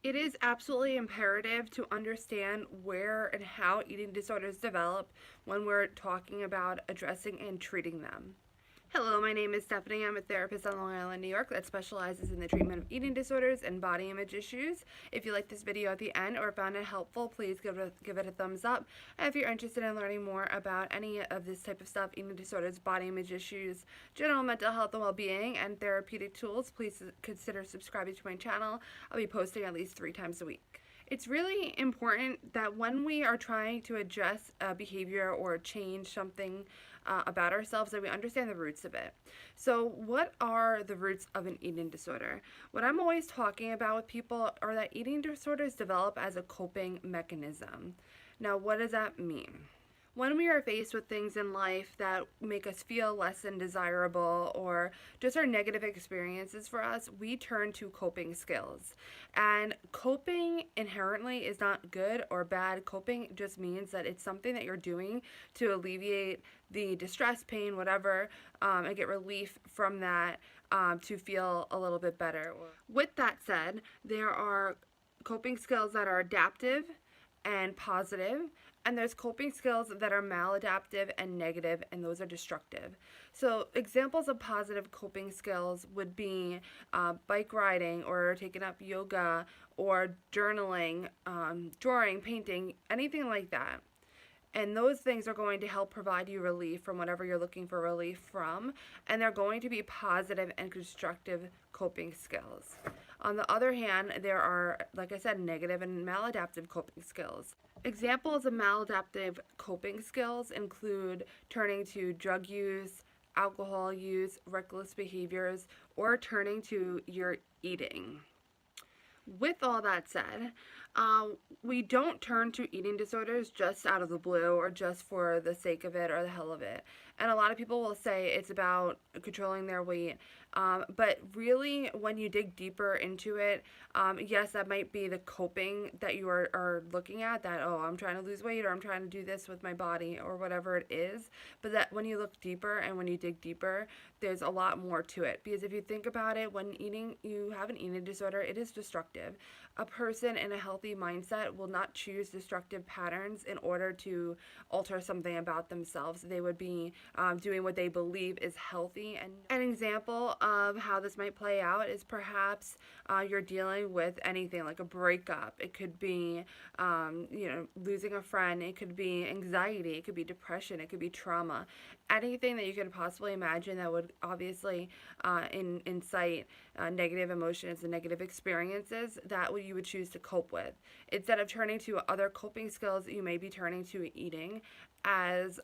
It is absolutely imperative to understand where and how eating disorders develop when we're talking about addressing and treating them. Hello, my name is Stephanie. I'm a therapist on Long Island, New York that specializes in the treatment of eating disorders and body image issues. If you like this video at the end or found it helpful, please give it a thumbs up. And if you're interested in learning more about any of this type of stuff, eating disorders, body image issues, general mental health and well-being, and therapeutic tools, please consider subscribing to my channel. I'll be posting at least 3 times a week. It's really important that when we are trying to address a behavior or change something about ourselves, that we understand the roots of it. So what are the roots of an eating disorder? What I'm always talking about with people are that eating disorders develop as a coping mechanism. Now, what does that mean? When we are faced with things in life that make us feel less than desirable or just are negative experiences for us, we turn to coping skills. And coping inherently is not good or bad. Coping just means that it's something that you're doing to alleviate the distress, pain, whatever, and get relief from that to feel a little bit better. With that said, there are coping skills that are adaptive and positive, and there's coping skills that are maladaptive and negative, and those are destructive. So examples of positive coping skills would be bike riding or taking up yoga or journaling, drawing, painting, anything like that. And those things are going to help provide you relief from whatever you're looking for relief from, and they're going to be positive and constructive coping skills. On the other hand, there are, like I said, negative and maladaptive coping skills. Examples of maladaptive coping skills include turning to drug use, alcohol use, reckless behaviors, or turning to your eating. With all that said, we don't turn to eating disorders just out of the blue or just for the sake of it or the hell of it. And a lot of people will say it's about controlling their weight. But really, when you dig deeper into it, yes, that might be the coping that you are looking at, that, oh, I'm trying to lose weight or I'm trying to do this with my body or whatever it is. But that when you look deeper and when you dig deeper, there's a lot more to it. Because if you think about it, when you have an eating disorder, it is destructive. A person in a healthy mindset will not choose destructive patterns in order to alter something about themselves. They would be doing what they believe is healthy. And an example of how this might play out is perhaps you're dealing with anything like a breakup. It could be, losing a friend. It could be anxiety. It could be depression. It could be trauma. Anything that you could possibly imagine that would obviously incite negative emotions and negative experiences that you would choose to cope with. Instead of turning to other coping skills, you may be turning to eating as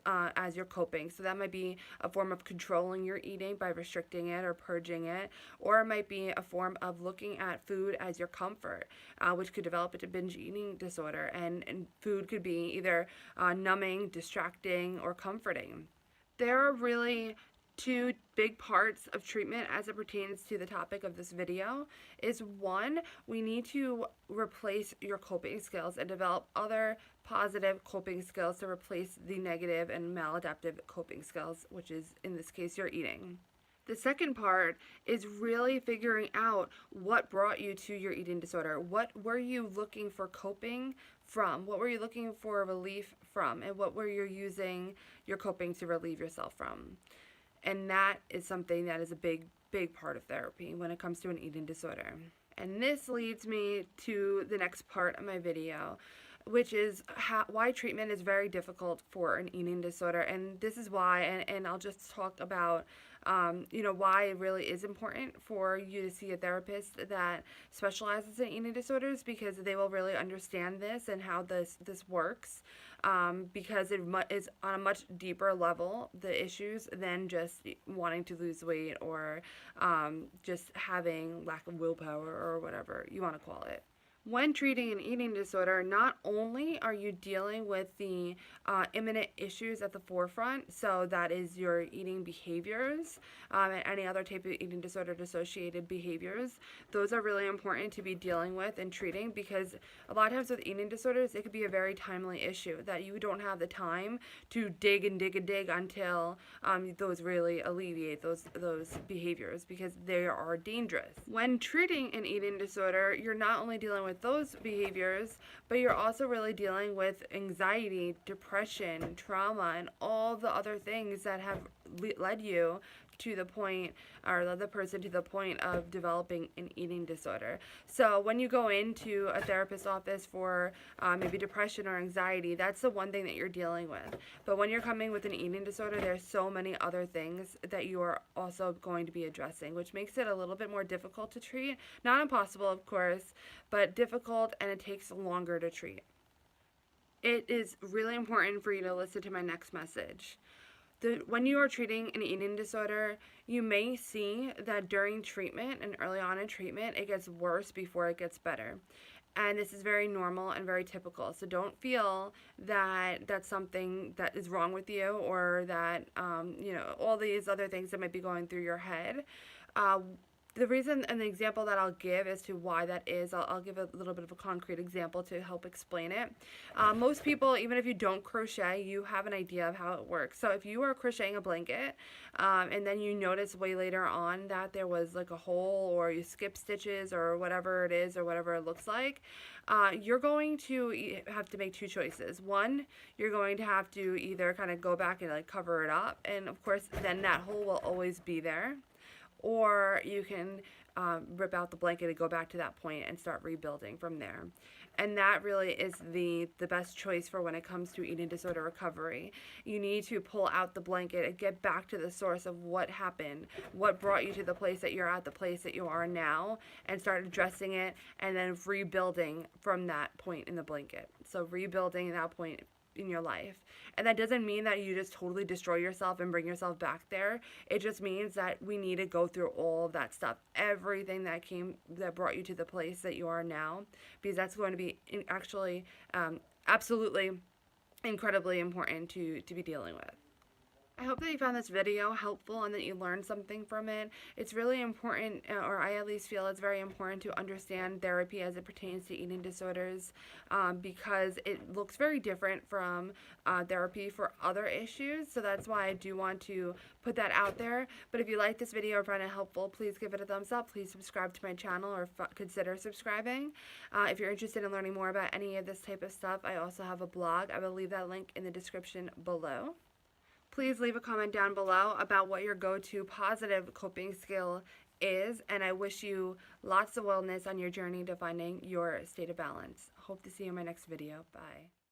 your coping. So that might be a form of controlling your eating by restricting it or purging it, or it might be a form of looking at food as your comfort, which could develop into binge eating disorder. And food could be either numbing, distracting, or comforting. There are really two big parts of treatment as it pertains to the topic of this video. Is one, we need to replace your coping skills and develop other positive coping skills to replace the negative and maladaptive coping skills, which is in this case your eating. The second part is really figuring out what brought you to your eating disorder. What were you looking for coping from? What were you looking for relief from? And what were you using your coping to relieve yourself from? And that is something that is a big part of therapy when it comes to an eating disorder. And this leads me to the next part of my video, which is why treatment is very difficult for an eating disorder. And this is why, and I'll just talk about why it really is important for you to see a therapist that specializes in eating disorders, because they will really understand this and how this works, because it is on a much deeper level, the issues, than just wanting to lose weight or just having lack of willpower or whatever you want to call it. When treating an eating disorder, not only are you dealing with the imminent issues at the forefront, so that is your eating behaviors and any other type of eating disorder associated behaviors. Those are really important to be dealing with and treating, because a lot of times with eating disorders, it could be a very timely issue that you don't have the time to dig and dig and dig until those really alleviate those behaviors, because they are dangerous. When treating an eating disorder, you're not only dealing with with those behaviors, but you're also really dealing with anxiety, depression, trauma, and all the other things that have led you to the point, or led the person to the point of developing an eating disorder. So when you go into a therapist's office for maybe depression or anxiety, that's the one thing that you're dealing with. But when you're coming with an eating disorder, there's so many other things that you are also going to be addressing, which makes it a little bit more difficult to treat. Not impossible, of course, but difficult, and it takes longer to treat. It is really important for you to listen to my next message. When you are treating an eating disorder, you may see that during treatment and early on in treatment, it gets worse before it gets better. And this is very normal and very typical. So don't feel that that's something that is wrong with you, or that, all these other things that might be going through your head. The reason and the example that I'll give as to why that is, I'll give a little bit of a concrete example to help explain it. Most people, even if you don't crochet, you have an idea of how it works. So if you are crocheting a blanket, and then you notice way later on that there was like a hole, or you skip stitches, or whatever it is, or whatever it looks like, you're going to have to make two choices. One, you're going to have to either kind of go back and like cover it up, and of course then that hole will always be there. Or you can rip out the blanket and go back to that point and start rebuilding from there. And that really is the best choice for when it comes to eating disorder recovery. You need to pull out the blanket and get back to the source of what happened, what brought you to the place that you're at, the place that you are now, and start addressing it, and then rebuilding from that point in the blanket. So rebuilding that point in your life. And that doesn't mean that you just totally destroy yourself and bring yourself back there. It just means that we need to go through all of that stuff, everything that brought you to the place that you are now, because that's going to be actually absolutely incredibly important to be dealing with. I hope that you found this video helpful and that you learned something from it. It's really important, or I at least feel it's very important, to understand therapy as it pertains to eating disorders, because it looks very different from therapy for other issues. So that's why I do want to put that out there. But if you like this video or find it helpful, please give it a thumbs up. Please subscribe to my channel, or consider subscribing. If you're interested in learning more about any of this type of stuff, I also have a blog. I will leave that link in the description below. Please leave a comment down below about what your go-to positive coping skill is, and I wish you lots of wellness on your journey to finding your state of balance. Hope to see you in my next video. Bye.